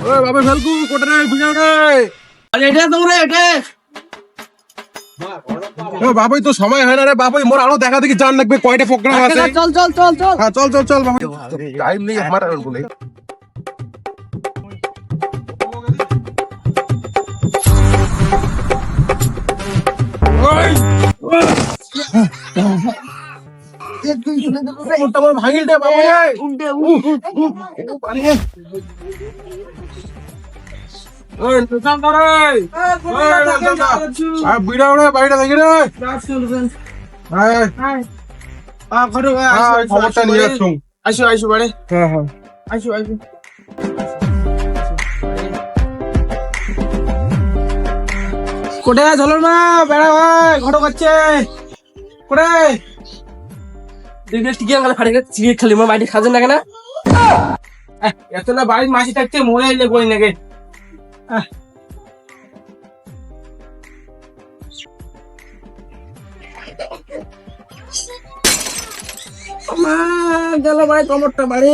ওই বাবা ফেলকু কোটা রে ভিড়া রে। আরে এটা তোমরা এটা ও বাবাই তো সময় হয় না রে বাবাই, মোর আরো দেখা দেখি জান লাগবে কয়টা প্রোগ্রাম আছে। চল চল চল চল হ্যাঁ চল চল চল বাবা, টাইম নেই আমার বলে। ওই মোটা বড় ভাঙিল দে বাবা রে। উঠে পানি নে। ওই দোকান করে আর বিড়া ওরে বাইরে দেখি রে। হ্যাঁ খবরটা নিয়ে আসুন। আইসো আইসো বাড়ি হ্যাঁ হ্যাঁ আইসো আইসো কোথায় ঝলর মা বেড়া ভাই ঘটক আছে কোথায় দেখলে টিকে গেলে ফাটে গেছে চিড়ে খালি আমার মাটি খাজেন না কেন এত না বাড়ির মাসি থাকতে মরে এলে করি নাকি মা গেল বাড়ি কমরটা বাড়ি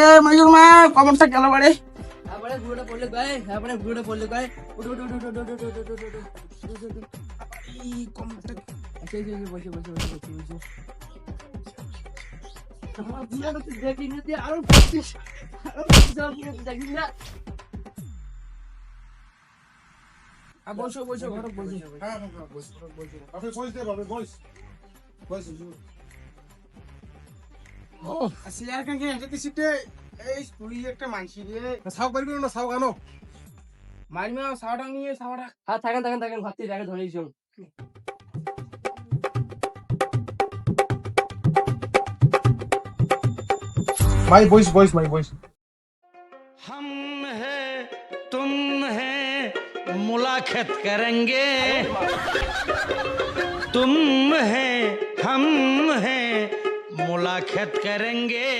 এ মাইজুর মা কমরটা গেল বাড়ি তারপরে বুড়োটা পড়লে গায়ে তারপরে বুড়োটা পড়লে গায়ে উঠ উঠ উঠ উঠ উঠ উঠ উঠ উঠ উঠ এই কমরটা বসে বসে বসে বসে বসে আমার বুড়োটা তো দেখি না দিয়ে আরো পড়ছিস দেখি না বসো বসো ঘরে বসো হ্যাঁ বস আপনি বস দে বাবা বস বস। ও আসলে আর কাকে যেতে সিটে এই তুই একটা মানসি রে সাউ পারবি না সাউ গানো মারমি সাওটা নিয়ে সাওটা হ্যাঁ থাকেন থাকেন থাকেন ভাবতে জায়গা ধরে দিছো ভাই বস বস ভাই বস। हम है तुम है मुलाकात करेंगे तुम है हम है मुलाकात करेंगे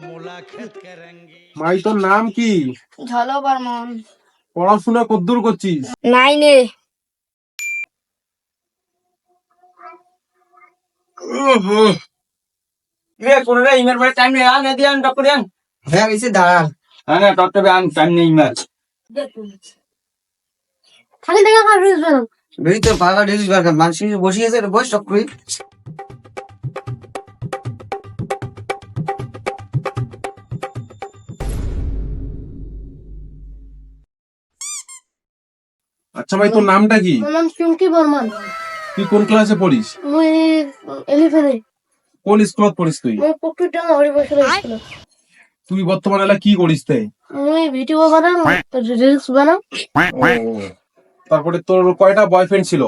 मुलाकात करेंगे ভাই তোর নাম কি? ঝলো বর্মন পড়াশোনা কতদূর করছিস? নাইনে রে কোন রে ইমের বাড়ি টাইম নেই আন দিয়ান ডক্টর দিয়ান হ্যাঁ বেশি দাঁড়ান। হ্যাঁ না ডক্টর আন টাইম নেই ইমের খালি দেখা কার রিলস বানাও বেশি তো পাগা ডিলিস বার কর মানসি বসিয়েছে রে বস টক করি। আচ্ছা ভাই তোর নামটা কি? আমার নাম চুমকি বর্মন তুই কোন ক্লাসে পড়িস? মুই এলিফেনে কোন স্কুলত পড়িস তুই? মুই পকুটা হরি বছর ছিল তুই বর্তমানে এলা কি করিস তাই? মুই ভিডিও বানাম রিলস বানাম তারপরে তোর কয়টা বয়ফ্রেন্ড ছিল?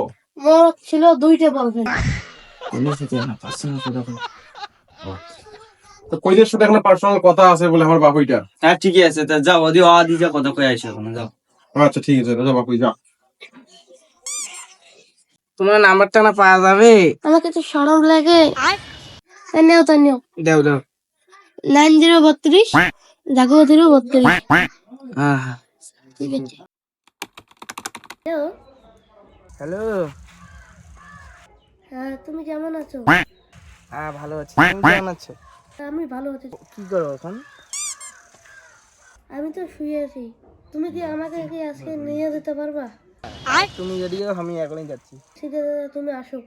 মোর ছিল দুইটা বয়ফ্রেন্ড তো কইদের সাথে একটা পার্সোনাল কথা আছে বলে আমার বাপুইটা। হ্যাঁ ঠিকই আছে তা যাও ওদি আদি যা কথা কই আইছো এখন যাও আচ্ছা ঠিক আছে যা বাপুই যা। তোমার নাম্বারটা না পাওয়া যাবে আমাকে তো শরম লাগে নেও তা নেও দাও দাও 9032 জাগো 32 হ্যাঁ হ্যাঁ ঠিক আছে হ্যালো হ্যালো হ্যাঁ তুমি কেমন আছো? হ্যাঁ ভালো আছি তুমি কেমন আছো আমি ভালো আছি কি করো এখন আমি তো শুয়ে আছি তুমি কি আমাকে কি আজকে নিয়ে যেতে পারবা? তুমি যদি আমি এখনই যাচ্ছি ঠিক আছে তুমি আসো